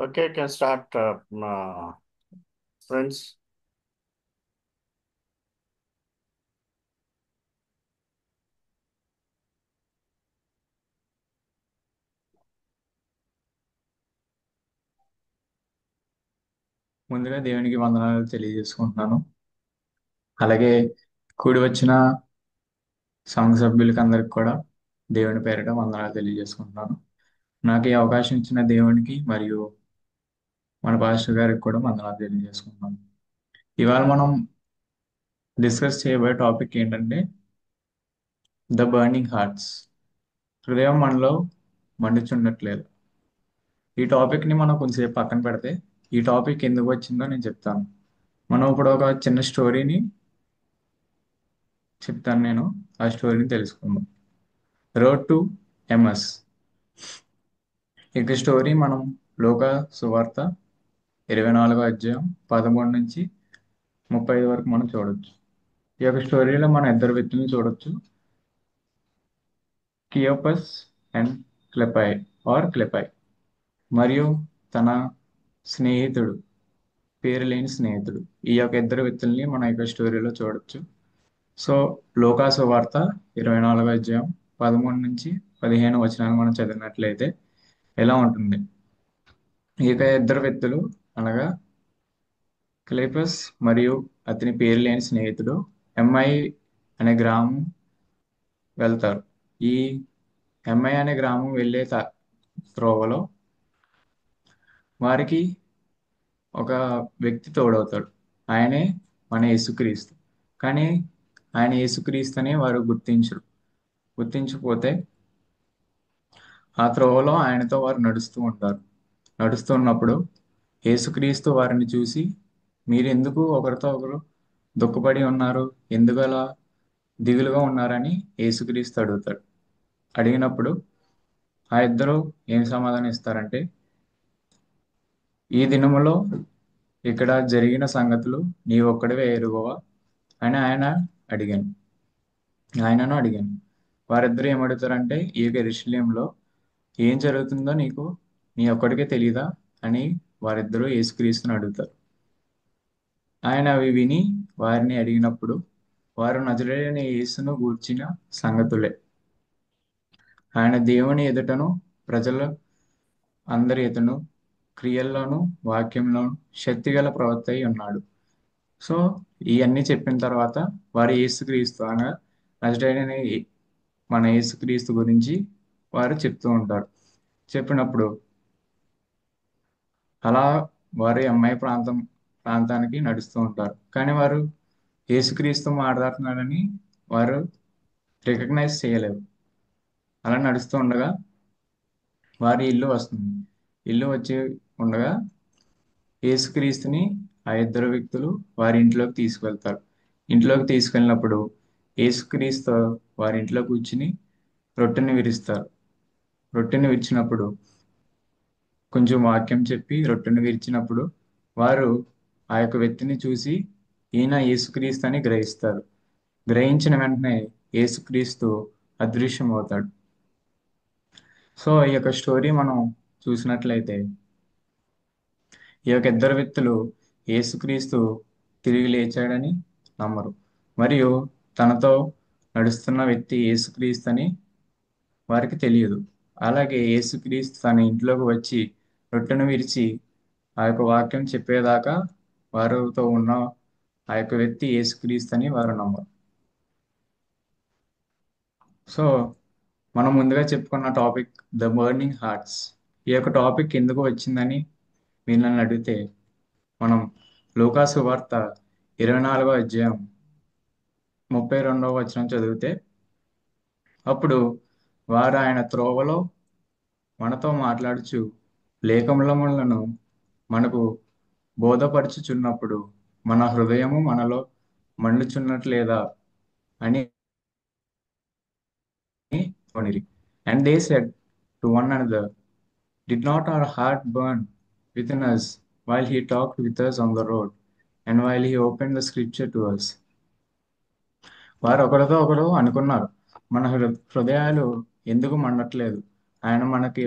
Okay, can start, friends. ముందుగా దేవునికి వందనాలు తెలియజేసుకుంటున్నాను. అలాగే కూడి వచ్చిన సంఘ సభ్యులకి అందరికి కూడా దేవుని పేరిట వందనాలు తెలియజేసుకుంటున్నాను. నాకు ఈ అవకాశం ఇచ్చిన దేవునికి మరియు మన పాస్టర్ గారికి కూడా వందనాలు తెలియజేసుకుంటున్నాను. ఇవాళ మనం డిస్కస్ చేయబోయే టాపిక్ ఏంటంటే ద బర్నింగ్ హార్ట్స్. హృదయం మనలో మండుచుండట్లేదు. ఈ టాపిక్ ని మనం కొంచెంసేపు పక్కన పెడితే ఈ టాపిక్ ఎందుకు వచ్చిందో నేను చెప్తాను. మనం ఇప్పుడు ఒక చిన్న స్టోరీని చెప్తాను. నేను ఆ స్టోరీని తెలుసుకుందాం. Road to MS. ఇక స్టోరీ మనం లోక సువార్త 24వ అధ్యాయం 13 నుంచి 35 వరకు మనం చూడొచ్చు. ఈ యొక్క స్టోరీలో మన ఇద్దరు వ్యక్తులను చూడొచ్చు, కియోపస్ అండ్ క్లెపై క్లెపై మరియు తన స్నేహితుడు, పేరు లేని స్నేహితుడు. ఈ యొక్క ఇద్దరు వ్యక్తుల్ని మన యొక్క స్టోరీలో చూడొచ్చు. సో లోకా సువార్త 24వ అధ్యాయం 13 నుంచి 15 వచనాలు మనం చదివినట్లయితే ఎలా ఉంటుంది. ఈ యొక్క ఇద్దరు వ్యక్తులు అనగా క్లేపస్ మరియు అతని పేరు లేని స్నేహితుడు ఎంఐ అనే గ్రామం వెళ్తారు. ఈ ఎంఐ అనే గ్రామం వెళ్ళే త్రోవలో వారికి ఒక వ్యక్తి తోడవుతాడు. ఆయనే మన యేసుక్రీస్తు. కానీ ఆయన యేసుక్రీస్తుని వారు గుర్తించకపోతే ఆ త్రోవలో ఆయనతో వారు నడుస్తూ ఉంటారు. నడుస్తున్నప్పుడు యేసుక్రీస్తు వారిని చూసి, మీరు ఎందుకు ఒకరితో ఒకరు దుఃఖపడి ఉన్నారు, ఎందుకు అలా దిగులుగా ఉన్నారని యేసుక్రీస్తు అడుగుతాడు. అడిగినప్పుడు ఆ ఇద్దరు ఏం సమాధానం ఇస్తారంటే, ఈ దినములో ఇక్కడ జరిగిన సంగతులు నీ ఒక్కడివే ఎరుగవా అని అడిగాను ఆయనను అడిగాను. వారిద్దరూ ఏమడుగుతారంటే, ఈ యొక్క యెరూషలేములో ఏం జరుగుతుందో నీ ఒక్కడికే తెలీదా అని వారిద్దరూ యేసుక్రీస్తుని అడుగుతారు. ఆయన అవి విని వారిని అడిగినప్పుడు వారు నజరేయుడైన యేసును గూర్చిన సంగతులే. ఆయన దేవుని ఎదుటను ప్రజల అందరి ఎదుటను క్రియల్లోనూ వాక్యంలోనూ శక్తిగల ప్రవక్త అయి ఉన్నాడు. సో ఇవన్నీ చెప్పిన తర్వాత వారు యేసుక్రీస్తు అనగా నజరేయుడైన మన యేసుక్రీస్తు గురించి వారు చెప్తూ ఉంటారు. చెప్పినప్పుడు అలా వారు ఎంఐ ప్రాంతానికి నడుస్తూ ఉంటారు. కానీ వారు యేసుక్రీస్తు మాట్లాడుతున్నాడని వారు రికగ్నైజ్ చేయలేరు. అలా నడుస్తూ ఉండగా వారి ఇల్లు వస్తుంది. ఇల్లు వచ్చి ఉండగా యేసుక్రీస్తుని ఆ ఇద్దరు వ్యక్తులు వారి ఇంట్లోకి తీసుకువెళ్తారు. ఇంట్లోకి తీసుకెళ్ళినప్పుడు యేసుక్రీస్తు వారి ఇంట్లో కూర్చుని రొట్టెని విరుస్తారు. రొట్టెని విరిచినప్పుడు కొంచెం వాక్యం చెప్పి రొట్టెని విరిచినప్పుడు వారు ఆ యొక్క వ్యక్తిని చూసి ఈయన యేసుక్రీస్తు అని గ్రహిస్తారు. గ్రహించిన వెంటనే యేసుక్రీస్తు అదృశ్యం అవుతాడు. సో ఈ యొక్క స్టోరీ మనం చూసినట్లయితే ఈ యొక్క ఇద్దరు వ్యక్తులు యేసుక్రీస్తు తిరిగి లేచాడని నమ్మరు, మరియు తనతో నడుస్తున్న వ్యక్తి యేసుక్రీస్తు అని వారికి తెలియదు. అలాగే యేసుక్రీస్తు తన ఇంట్లోకి వచ్చి రొట్టెను విరిచి ఆ యొక్క వాక్యం చెప్పేదాకా వారితో ఉన్న ఆ యొక్క వ్యక్తి యేసుక్రీస్తు అని వారు నమ్మరు. సో మనం ముందుగా చెప్పుకున్న టాపిక్ ద బర్నింగ్ హార్ట్స్. ఈ యొక్క టాపిక్ ఎందుకు వచ్చిందని మీరు నన్ను అడిగితే, మనం లూకా సువార్త 24వ అధ్యాయం 32వ వచనం చదివితే, అప్పుడు వారు ఆయన త్రోవలో మనతో మాట్లాడుచు లేఖములను మనకు బోధపరచుచున్నప్పుడు మన హృదయము మనలో మండుచున్నట్లేదా అని కొనిరి. And they said to one another, did not our heart burn within us while he talked with us on the road and while he opened the scripture to us? వారు ఒకరితో ఒకరు అనుకున్నారు, మన హృదయాలు ఎందుకు మండట్లేదు, ఆయన మనకి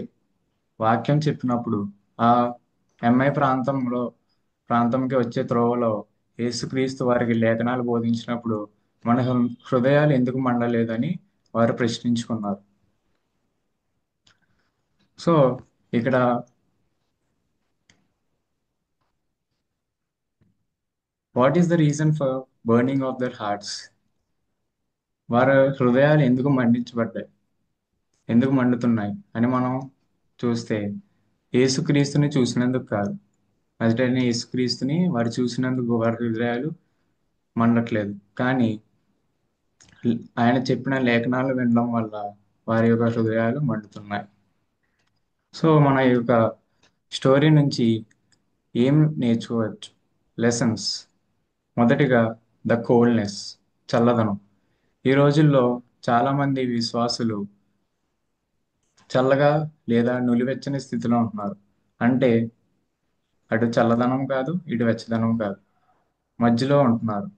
వాక్యం చెప్పినప్పుడు, ఆ ఎంఐ ప్రాంతంకి వచ్చే త్రోవలో యేసుక్రీస్తు వారికి లేఖనాలు బోధించినప్పుడు మన హృదయాలు ఎందుకు మండలేదని వారు ప్రశ్నించుకున్నారు. సో ఇక్కడ what is the reason for burning of their hearts? వారి హృదయాలు ఎందుకు మండించబడ్డాయి, ఎందుకు మండుతున్నాయి అని మనం చూస్తే యేసుక్రీస్తుని చూసినందుకు కాదు. నజరేయుడైన యేసుక్రీస్తుని వారు చూసినందుకు వారి హృదయాలు మండట్లేదు. కానీ ఆయన చెప్పిన లేఖనాలు వినడం వల్ల వారి యొక్క హృదయాలు మండుతున్నాయి. సో మన యొక్క స్టోరీ నుంచి ఏం నేర్చుకోవచ్చు? లెసన్స్. మొదటిగా ద కోల్డ్నెస్, చల్లదనం. ఈ రోజుల్లో చాలా మంది విశ్వాసులు చల్లగా లేదా నులివెచ్చని స్థితిలో ఉంటున్నారు. అంటే అటు చల్లదనం కాదు, ఇటు వెచ్చదనం కాదు, మధ్యలో ఉంటున్నారు.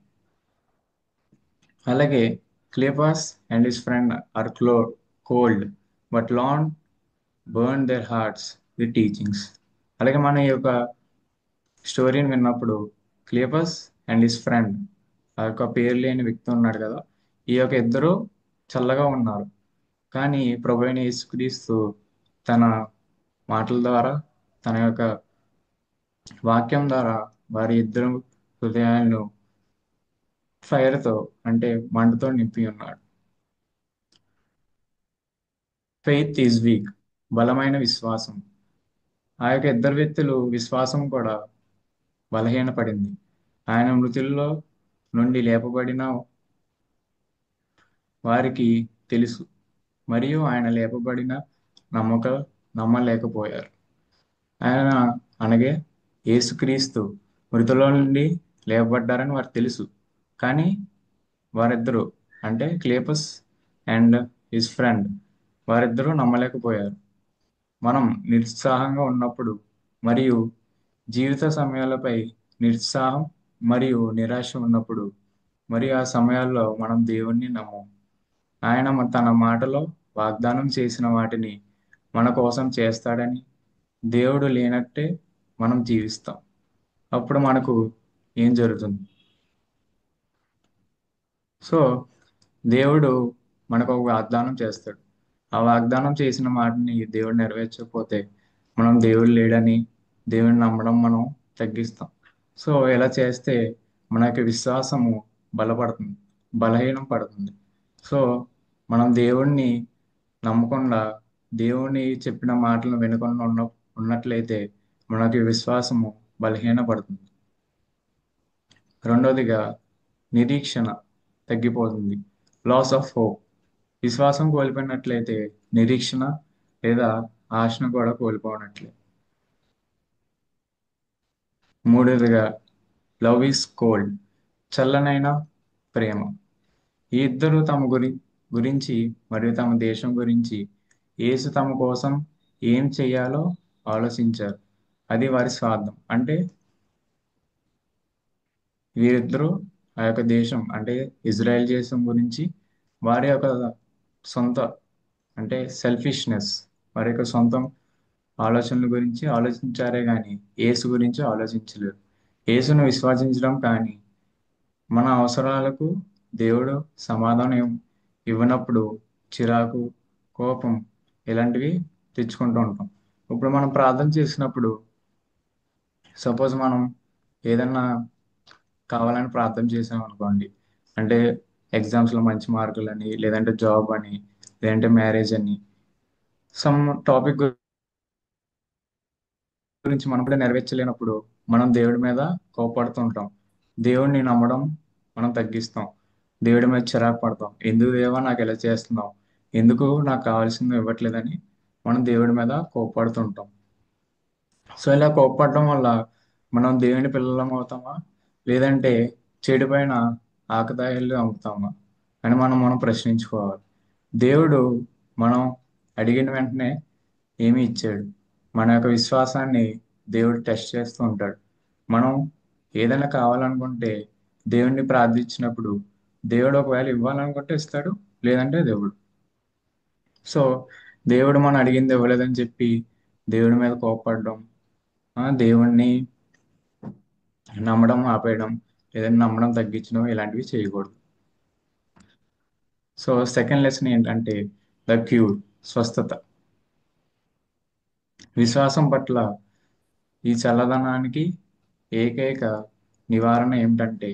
అలాగే Cleopas and his friend are cold but lawn burn their hearts with teachings. అలాగే మన ఈ యొక్క స్టోరీని విన్నప్పుడు క్లియపస్ అండ్ హిస్ ఫ్రెండ్, ఆ యొక్క పేరు లేని వ్యక్తి ఉన్నాడు కదా, ఈ యొక్క ఇద్దరు చల్లగా ఉన్నారు. కానీ ప్రభు అయిన యేసుక్రీస్తు తన మాటల ద్వారా, తన యొక్క వాక్యం ద్వారా వారి ఇద్దరు హృదయాలను ఫైర్తో, అంటే మంటతో నింపి ఉన్నాడు. ఫెయిత్ ఈజ్ వీక్, బలమైన విశ్వాసం. ఆ యొక్క ఇద్దరు వ్యక్తులు విశ్వాసం కూడా బలహీనపడింది. ఆయన మృతుల్లో నుండి లేపబడిన వారికి తెలుసు, మరియు ఆయన లేపబడిన నమ్మక నమ్మలేకపోయారు. ఆయన అనగే యేసుక్రీస్తు మృతుల నుండి లేపబడ్డారని వారికి తెలుసు. కానీ వారిద్దరూ, అంటే క్లేపస్ అండ్ హిస్ ఫ్రెండ్, వారిద్దరూ నమ్మలేకపోయారు. మనం నిరుత్సాహంగా ఉన్నప్పుడు మరియు జీవిత సమయాలపై నిరుత్సాహం మరియు నిరాశ ఉన్నప్పుడు మరియు ఆ సమయాల్లో మనం దేవుణ్ణి నమ్మం. ఆయన తన మాటలో వాగ్దానం చేసిన వాటిని మన కోసం చేస్తాడని, దేవుడు లేనట్టే మనం జీవిస్తాం. అప్పుడు మనకు ఏం జరుగుతుంది? సో దేవుడు మనకు ఒక వాగ్దానం చేస్తాడు. ఆ వాగ్దానం చేసిన మాటని దేవుడు నెరవేర్చకపోతే మనం దేవుడు లేడని దేవుడిని నమ్మడం మనం తగ్గిస్తాం. సో ఇలా చేస్తే మన యొక్క విశ్వాసము బలపడుతుంది, బలహీనం పడుతుంది. సో మనం దేవుణ్ణి నమ్మకుండా, దేవుని చెప్పిన మాటలను వినకుండా ఉన్నట్లయితే మనకి విశ్వాసము బలహీన పడుతుంది. రెండవదిగా నిరీక్షణ తగ్గిపోతుంది, లాస్ ఆఫ్ హోప్. విశ్వాసం కోల్పోయినట్లయితే నిరీక్షణ లేదా ఆశను కూడా కోల్పోనట్లే. మూడవదిగా లవ్ ఈస్ కోల్డ్, చల్లనైన ప్రేమ. ఈ ఇద్దరు తమ గురించి మరియు తమ దేశం గురించి యేసు తమ కోసం ఏం చేయాలో ఆలోచించారు. అది వారి స్వార్థం. అంటే వీరిద్దరూ ఆ యొక్క దేశం, అంటే ఇజ్రాయెల్ దేశం గురించి వారి యొక్క సొంత, అంటే సెల్ఫిష్నెస్, వారి యొక్క సొంతం ఆలోచనల గురించి ఆలోచించారే కానీ యేసు గురించి ఆలోచించలేదు. యేసును విశ్వసించడం కానీ మన అవసరాలకు దేవుడు సమాధానం ఇవ్వనప్పుడు చిరాకు, కోపం ఇలాంటివి తెచ్చుకుంటూ ఉంటాం. ఇప్పుడు మనం ప్రార్థన చేసినప్పుడు సపోజ్ మనం ఏదన్నా కావాలని ప్రార్థన చేసాం అనుకోండి, అంటే ఎగ్జామ్స్లో మంచి మార్కులని, లేదంటే జాబ్ అని, లేదంటే మ్యారేజ్ అని, సమ్ టాపిక్ గురించి మనం కూడా నెరవేర్చలేనప్పుడు మనం దేవుడి మీద కోపడుతూ ఉంటాం. దేవుడిని నమ్మడం మనం తగ్గిస్తాం. దేవుడి మీద చిరాకు పడతాం. ఎందుకు దేవా నాకు ఇలా చేస్తున్నావు, ఎందుకు నాకు కావాల్సింది ఇవ్వట్లేదని మనం దేవుడి మీద కోపడుతుంటాం. సో ఇలా కోప్పడడం వల్ల మనం దేవుని పిల్లలం అవుతామా, లేదంటే చెడిపోయిన ఆకతాయిలు అవుతామా అని మనం ప్రశ్నించుకోవాలి. దేవుడు మనం అడిగిన వెంటనే ఏమి ఇచ్చాడు? మన యొక్క విశ్వాసాన్ని దేవుడు టెస్ట్ చేస్తూ ఉంటాడు. మనం ఏదైనా కావాలనుకుంటే దేవుణ్ణి ప్రార్థించినప్పుడు దేవుడు ఒకవేళ ఇవ్వాలనుకుంటే ఇస్తాడు, లేదంటే దేవుడు. సో దేవుడు మనం అడిగింది ఇవ్వలేదని చెప్పి దేవుడి మీద కోప్పడడం, దేవుణ్ణి నమ్మడం ఆపేయడం, లేదంటే నమ్మడం తగ్గించడం ఇలాంటివి చేయకూడదు. సో సెకండ్ లెసన్ ఏంటంటే ద క్యూర్, స్వస్థత. విశ్వాసం పట్ల ఈ చల్లదనానికి ఏకైక నివారణ ఏమిటంటే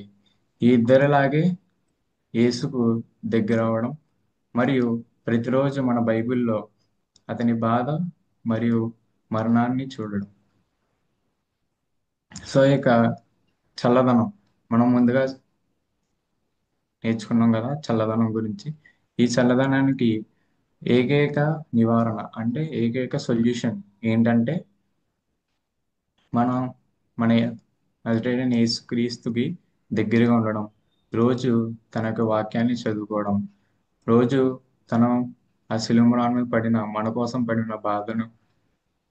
ఈ ఇద్దరిలాగే యేసుకు దగ్గరవడం మరియు ప్రతిరోజు మన బైబిల్లో అతని బాధ మరియు మరణాన్ని చూడడం. సో ఇక చల్లదనం మనం ముందుగా నేర్చుకున్నాం కదా చల్లదనం గురించి. ఈ చల్లదనానికి ఏకైక నివారణ అంటే ఏకైక సొల్యూషన్ ఏంటంటే మనం మన నజరేయుడైన యేసుక్రీస్తుకి దగ్గరగా ఉండడం, రోజు తన యొక్క వాక్యాన్ని చదువుకోవడం, రోజు తను ఆ శిలువ మీద పడిన మన కోసం పడిన బాధను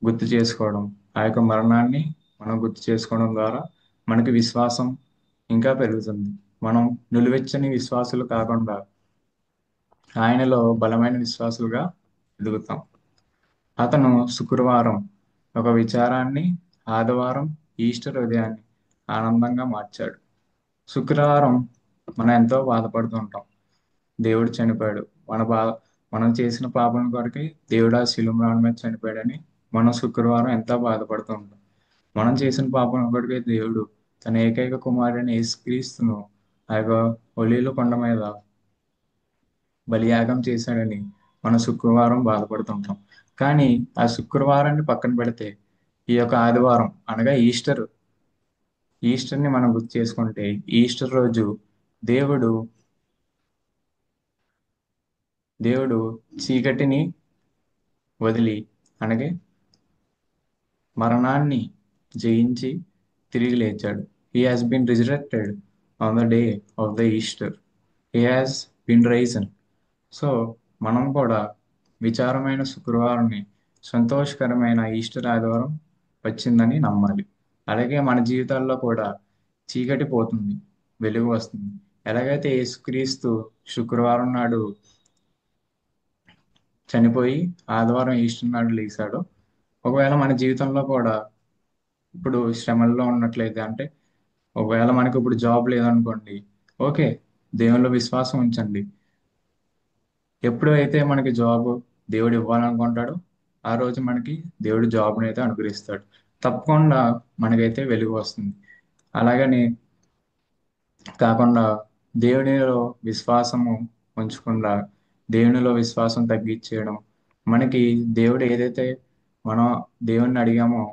గుర్తు చేసుకోవడం, ఆ యొక్క మరణాన్ని మనం గుర్తు చేసుకోవడం ద్వారా మనకి విశ్వాసం ఇంకా పెరుగుతుంది. మనం నిలువెచ్చని విశ్వాసులు కాకుండా ఆయనలో బలమైన విశ్వాసులుగా ఎదుగుతాం. అతను శుక్రవారం ఒక విచారాన్ని, ఆదివారం ఈస్టర్ ఉదయాన్ని ఆనందంగా మార్చాడు. శుక్రవారం మనం ఎంతో బాధపడుతూ ఉంటాం. దేవుడు చనిపోయాడు, మన మనం చేసిన పాపం కొరకే దేవుడు ఆ శిలువ రాళ్ళ మీద చనిపోయాడని మనం శుక్రవారం ఎంతో బాధపడుతూ ఉంటాం. మనం చేసిన పాపం కొరకే దేవుడు తన ఏకైక కుమారుడైన యేసుక్రీస్తును ఆ యొక్క ఒలీవ కొండ మీద బలియాగం చేశాడని మనం శుక్రవారం బాధపడుతుంటాం. కానీ ఆ శుక్రవారాన్ని పక్కన పెడితే ఈ యొక్క ఆదివారం అనగా ఈస్టర్ని మనం గుర్తు చేసుకుంటే ఈస్టర్ రోజు దేవుడు దేవుడు చీకటిని వదిలి అనగా మరణాన్ని జయించి తిరిగి లేచాడు. He has been resurrected on the day of the Easter. He has been risen. So మనం కూడా విచారమైన శుక్రవారాన్ని సంతోషకరమైన ఈస్టర్ ఆదివారం వచ్చిందని నమ్మాలి. అలాగే మన జీవితాల్లో కూడా చీకటి పోతుంది, వెలుగు వస్తుంది. ఎలాగైతే యేసుక్రీస్తు శుక్రవారం నాడు చనిపోయి ఆదివారం ఈస్టర్ నాడు లేచాడో, ఒకవేళ మన జీవితంలో కూడా ఇప్పుడు శ్రమల్లో ఉన్నట్లయితే అంటే ఒకవేళ మనకి ఇప్పుడు జాబ్ లేదనుకోండి, ఓకే, దేవునిలో విశ్వాసం ఉంచండి. ఎప్పుడు అయితే మనకి జాబ్ దేవుడు ఇవ్వాలనుకుంటాడో ఆ రోజు మనకి దేవుడు జాబ్ని అయితే అనుగ్రహిస్తాడు. తప్పకుండా మనకైతే వెలుగు వస్తుంది. అలాగని కాకుండా దేవునిలో విశ్వాసము ఉంచకుండా దేవునిలో విశ్వాసం తగ్గించేయడం, మనకి దేవుడు ఏదైతే మనం దేవుణ్ణి అడిగామో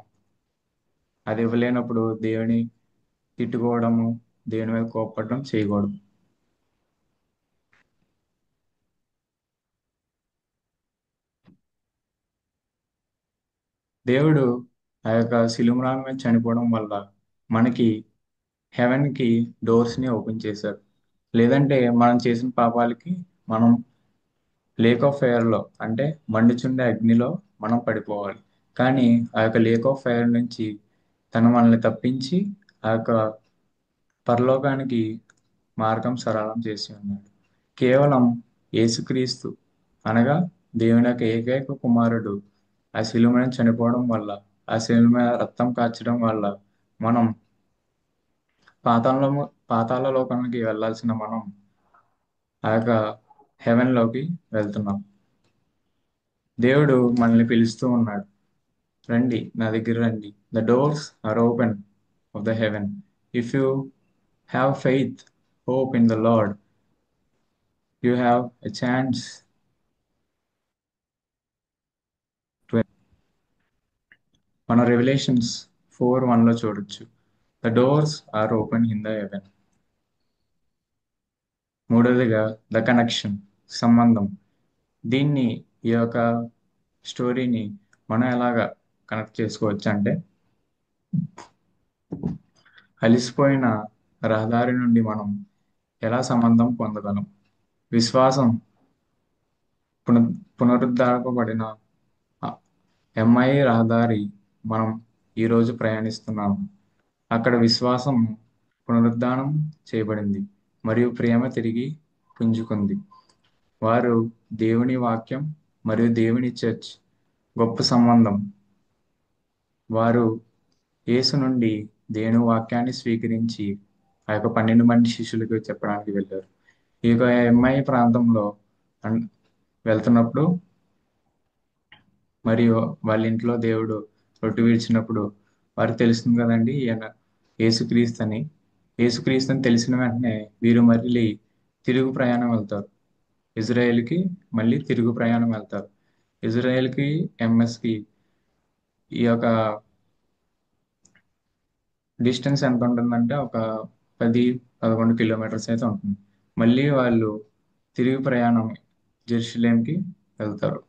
అది ఇవ్వలేనప్పుడు దేవుని తిట్టుకోవడము, దేవుని మీద కోప్పడడం చేయకూడదు. దేవుడు ఆ యొక్క శిలువ మీద చనిపోవడం వల్ల మనకి హెవెన్కి డోర్స్ని ఓపెన్ చేశారు. లేదంటే మనం చేసిన పాపాలకి మనం లేక్ ఆఫ్ ఫైర్లో అంటే మండుచుండే అగ్నిలో మనం పడిపోవాలి. కానీ ఆ యొక్క లేక్ ఆఫ్ ఫైర్ నుంచి తను మనల్ని తప్పించి ఆ యొక్క పరలోకానికి మార్గం సరళం చేసి ఉన్నాడు. కేవలం యేసుక్రీస్తు అనగా దేవుని యొక్క ఏకైక కుమారుడు ఆ శిలువ మీద చనిపోవడం వల్ల, ఆ శిలువ మీద రక్తం కార్చడం వల్ల మనం పాతాళంలో పాతాళ లోకానికి వెళ్ళాల్సిన మనం ఆ యొక్క హెవెన్లోకి వెళ్తున్నాం. దేవుడు మనల్ని పిలుస్తూ ఉన్నాడు, రండి నా దగ్గర రండి. The doors are open of the heaven. If you have faith, hope in the lord, you have a chance to. మన రెవల్యూషన్స్ 4:1 చూడొచ్చు, the doors are open in the heaven. మూడవదిగా ద కనెక్షన్, సంబంధం. దీన్ని ఈ యొక్క స్టోరీని మనం ఎలాగా కనెక్ట్ చేసుకోవచ్చు అంటే అలిసిపోయిన రహదారి నుండి మనం ఎలా సంబంధం పొందగలం. విశ్వాసం పున పునరుద్ధరింపబడిన ఎంఐ రహదారి మనం ఈరోజు ప్రయాణిస్తున్నాము. అక్కడ విశ్వాసం పునరుద్ధానం చేయబడింది మరియు ప్రేమ తిరిగి పుంజుకుంది. వారు దేవుని వాక్యం మరియు దేవుని చర్చ్ గొప్ప సంబంధం. వారు యేసు నుండి దేవుని వాక్యాన్ని స్వీకరించి ఆ యొక్క 12 మంది శిష్యులకు చెప్పడానికి వెళ్ళారు. ఈ యొక్క ఎంఐ ప్రాంతంలో అన్- వెళ్తున్నప్పుడు మరియు వాళ్ళ ఇంట్లో దేవుడు రొట్టె విరిచినప్పుడు వారికి తెలుస్తుంది కదండి ఈయన యేసుక్రీస్తు అని. యేసుక్రీస్తు అని తెలిసిన వెంటనే వీరు మళ్ళీ తిరుగు ప్రయాణం వెళ్తారు. ఇజ్రాయెల్కి మళ్ళీ తిరుగు ప్రయాణం వెళ్తారు. ఇజ్రాయెల్కి ఎంఎస్కి ఈ యొక్క డిస్టెన్స్ ఎంత ఉంటుందంటే ఒక 10-11 కిలోమీటర్స్ అయితే ఉంటుంది. మళ్ళీ వాళ్ళు తిరిగి ప్రయాణం జెరూసలేంకి వెళ్తారు.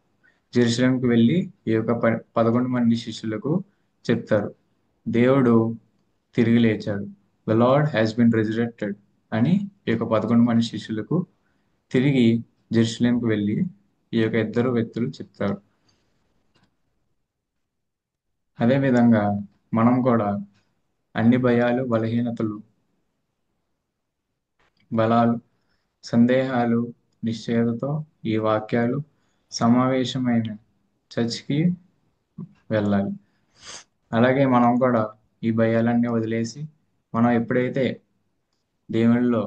జెరూసలేంకి వెళ్ళి ఈ యొక్క 11 మంది శిష్యులకు చెప్తారు, దేవుడు తిరిగి లేచాడు, the lord has been resurrected అని ఈ యొక్క 11 మంది శిష్యులకు తిరిగి జెరూసలేంకి వెళ్ళి ఈ యొక్క ఇద్దరు వ్యక్తులు చెప్తారు. అదేవిధంగా మనం కూడా అన్ని భయాలు, బలహీనతలు, బలాలు, సందేహాలు, నిశ్చయతతో ఈ వాక్యాలు సమావేశమైన చర్చ్కి వెళ్ళాలి. అలాగే మనం కూడా ఈ భయాలన్నీ వదిలేసి మనం ఎప్పుడైతే దేవునిలో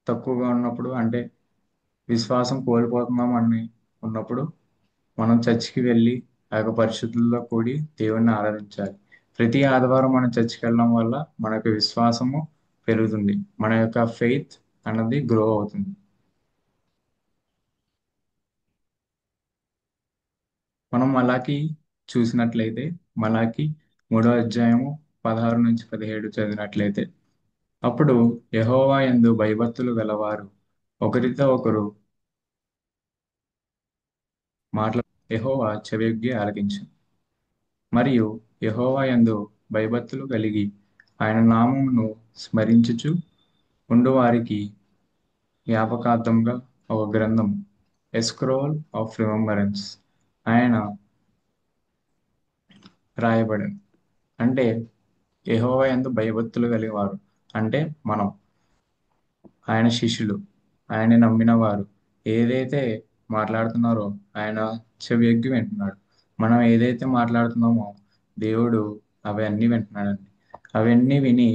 తక్కువగా ఉన్నప్పుడు అంటే విశ్వాసం కోల్పోతున్నాం అని ఉన్నప్పుడు మనం చర్చికి వెళ్ళి ఆ యొక్క పరిశుద్ధుల్లో కూడి దేవుణ్ణి ఆరాధించాలి. ప్రతి ఆదివారం మనం చర్చికి వెళ్ళడం వల్ల మన యొక్క విశ్వాసము పెరుగుతుంది, మన యొక్క ఫెయిత్ అన్నది గ్రో అవుతుంది. మనం మలాకి చూసినట్లయితే మలాకి 3వ అధ్యాయము 16-17 చదివినట్లయితే, అప్పుడు యెహోవా యందు భయభక్తులు గలవారు ఒకరితో ఒకరు మాట్లా యెహోవా చెవియొగ్గి ఆలకించు, మరియు యెహోవా యందు భయభక్తులు కలిగి ఆయన నామమును స్మరించుచు ఉండు వారికి జ్ఞాపకార్థంగా ఒక గ్రంథం, ఎ స్క్రోల్ ఆఫ్ రిమెంబరెన్స్ ఆయన రాయబడింది. అంటే యెహోవా యందు భయభక్తులు కలిగేవారు అంటే మనం, ఆయన శిష్యులు, ఆయన నమ్మిన వారు ఏదైతే మాట్లాడుతున్నారో ఆయన చెవియొగ్గి వింటున్నాడు. మనం ఏదైతే మాట్లాడుతున్నామో దేవుడు అవన్నీ వింటున్నాడండి. అవన్నీ విని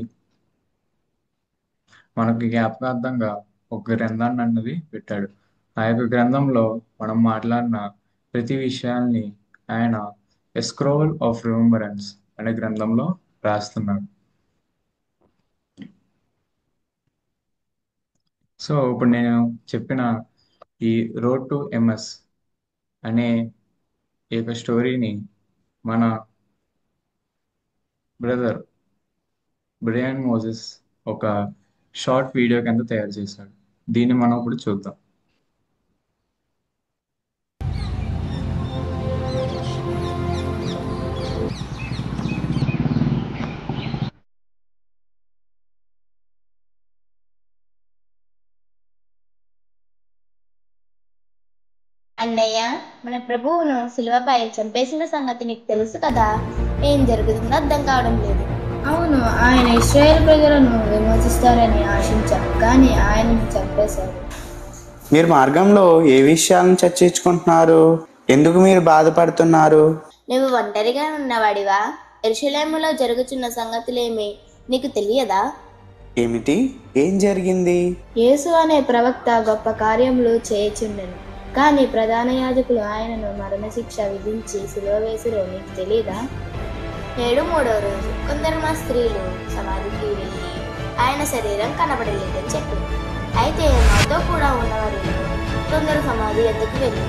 మనకు జ్ఞాపకార్థంగా ఒక గ్రంథాన్ని అన్నది పెట్టాడు. ఆ యొక్క గ్రంథంలో మనం మాట్లాడిన ప్రతి విషయాల్ని ఆయన ఎ స్క్రోల్ ఆఫ్ రిమెంబరెన్స్ అనే గ్రంథంలో రాస్తున్నాడు. సో ఇప్పుడు నేను చెప్పిన ఈ రోడ్ టు ఎంఎస్ అనే ఈ యొక్క స్టోరీని మన బ్రదర్ బ్రయాన్ మోజెస్ ఒక షార్ట్ వీడియో కింద తయారు చేశాడు. దీన్ని మనం ఇప్పుడు చూద్దాం. అన్నయ్య, మన ప్రభువును శిలువపై చంపేసిన సంగతి నీకు తెలుసు కదా. ఏం జరుగుతుందో అర్థం కావడం లేదు. అవును, ఆయన ఇశ్రాయేల్ ప్రజలను విమోచిస్తారని ఆశించాం, కానీ ఆయనను చంపేశారు. మీరు మార్గంలో ఏ విషయాలను చర్చించుకుంటున్నారు? ఎందుకు మీరు బాధపడుతున్నారు? నువ్వు ఒంటరిగా ఉన్నవాడివా? యెరూషలేములో జరుగుతున్న సంగతులేమి నీకు తెలియదా? ఏమిటి? ఏం జరిగింది? యేసు అనే ప్రవక్త గొప్ప కార్యములు చేయుచుండెను, కానీ ప్రధాన యాజకులు ఆయనను మరణశిక్ష విధించి సిలువ వేసిరో నీకు తెలీదా? నేడు 3వ రోజు కొందరు మా స్త్రీలు సమాధికి వెళ్ళి ఆయన శరీరం కనబడలేదని చెప్పారు. అయితే మాతో కూడా ఉన్నవారు కొందరు సమాధి ఎద్దుకు వెళ్ళి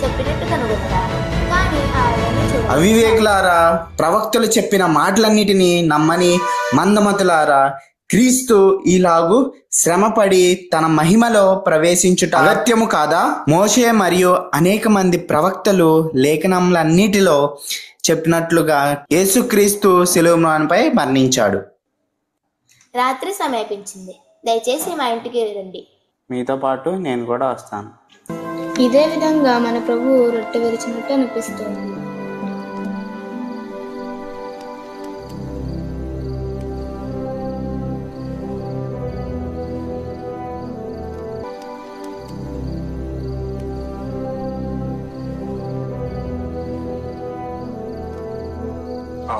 చెప్పినట్టు కనుగొన్నారు, కానీ ఆయనను చూడలేదు. అవివేకులారా, ప్రవక్తలు చెప్పిన మాటలన్నిటినీ నమ్మని మందమతులారా, క్రీస్తు ఈలాగు శ్రమపడి తన మహిమలో ప్రవేశించుట అగత్యము కాదా? మోషే మరియు అనేక మంది ప్రవక్తలు లేఖనములన్నిటిలో చెప్పినట్లుగా యేసుక్రీస్తు శిలువపై మరణించాడు. రాత్రి సమీపించింది, దయచేసి మా ఇంటికి రండి. మీతో పాటు నేను కూడా వస్తాను. ఇదే విధంగా మన ప్రభువు రొట్టె విరిచినట్టు అనిపిస్తుంది.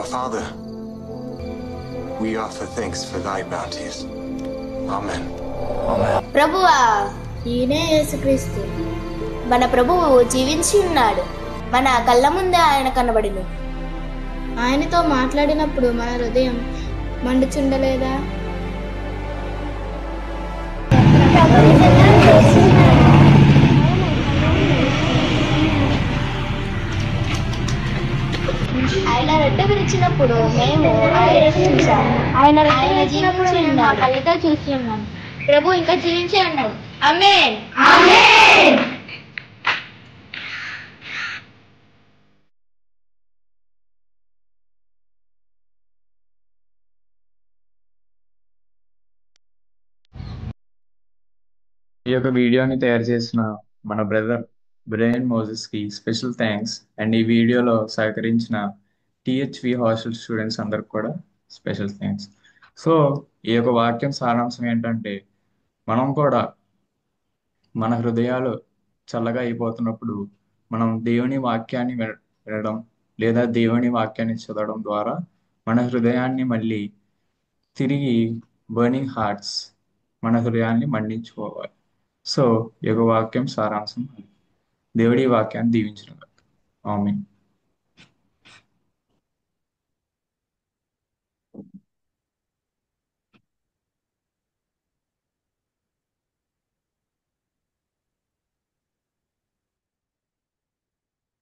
Our Father, we offer thanks for thy bounties. Amen. ప్రభువా, ఈయనే యేసుక్రీస్తు. మన ప్రభువు జీవించి ఉన్నాడు. మన కళ్ళ ముందే ఆయన కనబడిను. ఆయనతో మాట్లాడినప్పుడు మన హృదయం మండుచుండలేదా? ఆయన రొట్టె విరిచినప్పుడు మేము ఆయనను చూశాము. ఆయన జీవించి ఉన్నాడు. కళ్ళతో చూసి ఉన్నాము. ప్రభు ఇంకా జీవించి ఉన్నాడు. ఆమేన్. ఈ యొక్క వీడియోని తయారు చేసిన మన బ్రదర్ బ్రయన్ మోజెస్కి స్పెషల్ థ్యాంక్స్. అండ్ ఈ వీడియోలో సహకరించిన టిహెచ్వి హాస్టల్ స్టూడెంట్స్ అందరికి కూడా స్పెషల్ థ్యాంక్స్. సో ఈ యొక్క వాక్యం సారాంశం ఏంటంటే, మనం కూడా మన హృదయాలు చల్లగా అయిపోతున్నప్పుడు మనం దేవుని వాక్యాన్ని వినడం లేదా దేవుని వాక్యాన్ని చదవడం ద్వారా మన హృదయాన్ని మళ్ళీ తిరిగి బర్నింగ్ హార్ట్స్ మన హృదయాన్ని మండించుకోవాలి. సో ఈ యొక్క వాక్యం సారాంశం. దేవుడి వాక్యాన్ని దీవించిన ఆమేన్.